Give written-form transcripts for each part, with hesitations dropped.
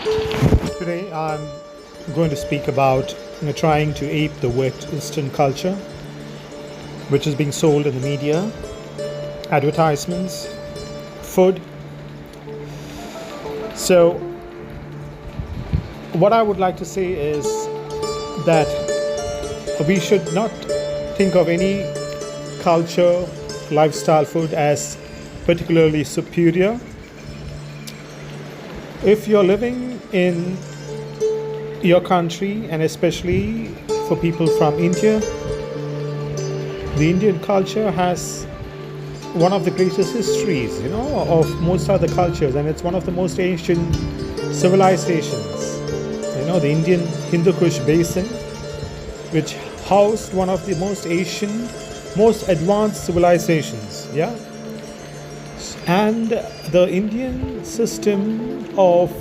Today I'm going to speak about trying to ape the Western culture, which is being sold in the media, advertisements, food. So, what I would like to say is that we should not think of any culture, lifestyle, food as particularly superior. If you're living in your country, and especially for people from India, the Indian culture has one of the greatest histories, of most other cultures, and it's one of the most ancient civilizations. The Indian Hindu Kush Basin, which housed one of the most ancient, most advanced civilizations. Yeah, and the Indian system of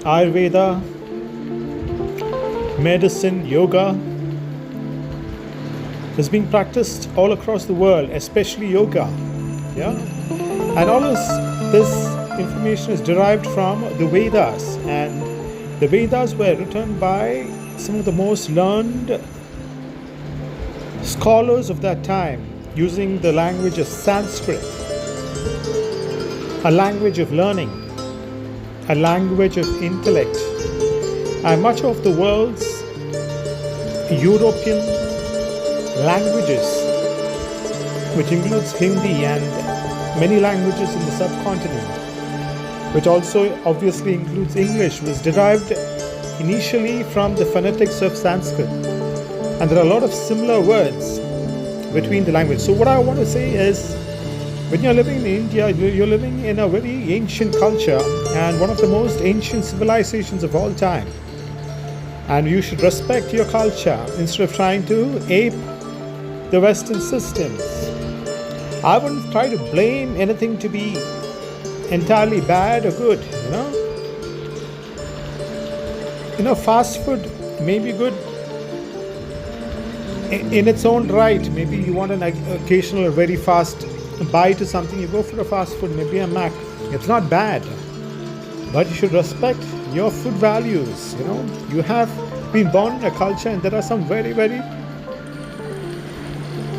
Ayurveda, medicine, yoga is being practiced all across the world, especially yoga. Yeah, and all this information is derived from the Vedas, and the Vedas were written by some of the most learned scholars of that time using the language of Sanskrit, a language of learning, a language of intellect. And much of the world's European languages, which includes Hindi and many languages in the subcontinent, which also obviously includes English, was derived initially from the phonetics of Sanskrit. And there are a lot of similar words between the languages. So what I want to say is, when you're living in India, you're living in a very ancient culture and one of the most ancient civilizations of all time. And you should respect your culture instead of trying to ape the Western systems. I wouldn't try to blame anything to be entirely bad or good. Fast food may be good in its own right. Maybe you want an occasional very fast bite to something, you go for a fast food, maybe a Mac. It's not bad, but you should respect your food values. You have been born in a culture, and there are some very, very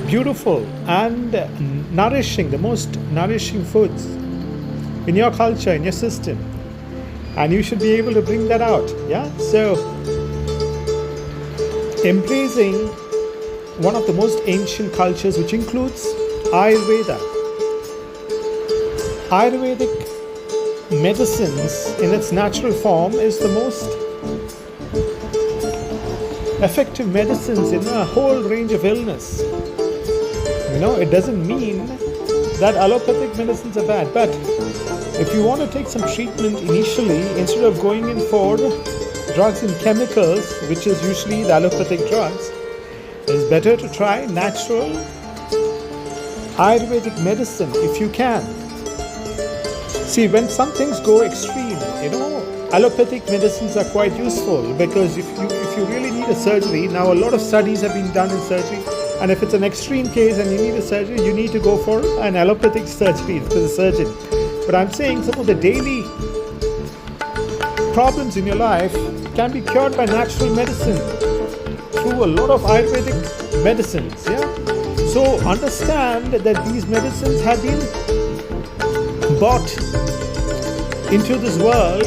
beautiful and nourishing, the most nourishing foods in your culture, in your system, and you should be able to bring that out. Yeah, so embracing one of the most ancient cultures, which includes Ayurveda. Ayurvedic medicines in its natural form is the most effective medicines in a whole range of illness. It doesn't mean that allopathic medicines are bad, but if you want to take some treatment initially, instead of going in for drugs and chemicals, which is usually the allopathic drugs, it's better to try natural Ayurvedic medicine if you can. See, when some things go extreme, allopathic medicines are quite useful, because if you really need a surgery, now a lot of studies have been done in surgery, and if it's an extreme case and you need a surgery, you need to go for an allopathic surgery to the surgeon. But I'm saying some of the daily problems in your life can be cured by natural medicine through a lot of Ayurvedic medicines. Yeah. So understand that these medicines have been brought into this world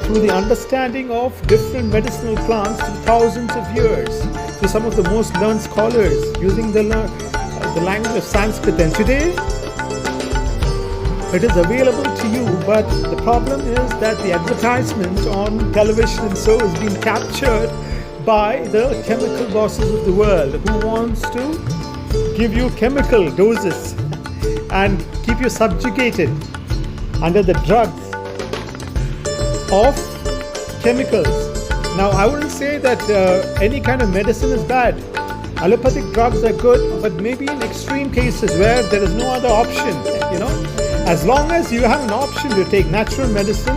through the understanding of different medicinal plants through thousands of years, to some of the most learned scholars using the language of Sanskrit. And today it is available to you, but the problem is that the advertisement on television and so is being captured by the chemical bosses of the world, who wants to give you chemical doses and keep you subjugated under the drugs of chemicals. Now, I wouldn't say that any kind of medicine is bad. Allopathic drugs are good, but maybe in extreme cases where there is no other option. As long as you have an option to take natural medicine,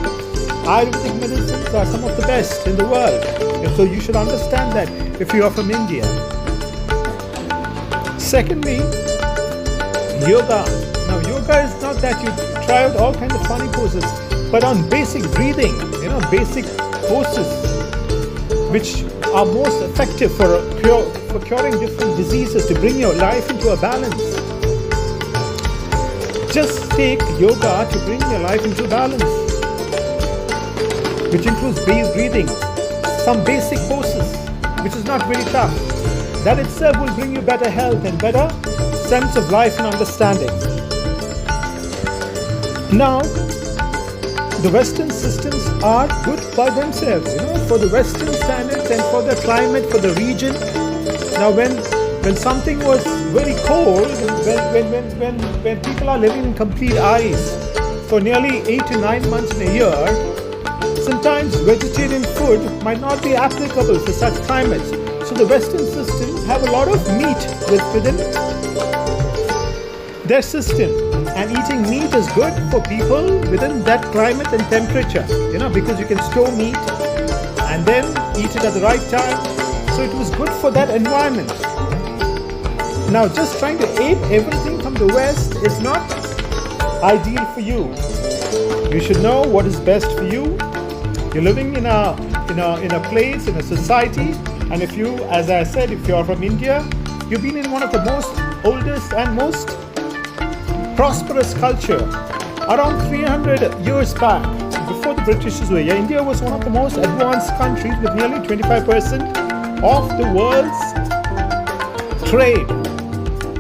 Ayurvedic medicines are some of the best in the world. And so you should understand that if you are from India. Secondly, yoga. Now, yoga is not that you try out all kinds of funny poses, but on basic breathing, basic forces which are most effective for curing different diseases, to bring your life into a balance. Just take yoga to bring your life into balance, which includes breathing, some basic poses, which is not very tough. That itself will bring you better health and better sense of life and understanding. Now, the Western systems are good by themselves, for the Western standards and for the climate, for the region. Now, when something was very cold, when people are living in complete ice for nearly 8 to 9 months in a year, sometimes vegetarian food might not be applicable for such climates. So the Western systems have a lot of meat within their system, and eating meat is good for people within that climate and temperature, because you can store meat and then eat it at the right time. So it was good for that environment. Now, just trying to ape everything from the West is not ideal for you. You should know what is best for you. You're living in a place, in a society, and if you, as I said, if you are from India, you've been in one of the most oldest and most prosperous culture. Around 300 years back, before the Britishers were here, India was one of the most advanced countries with nearly 25% of the world's trade.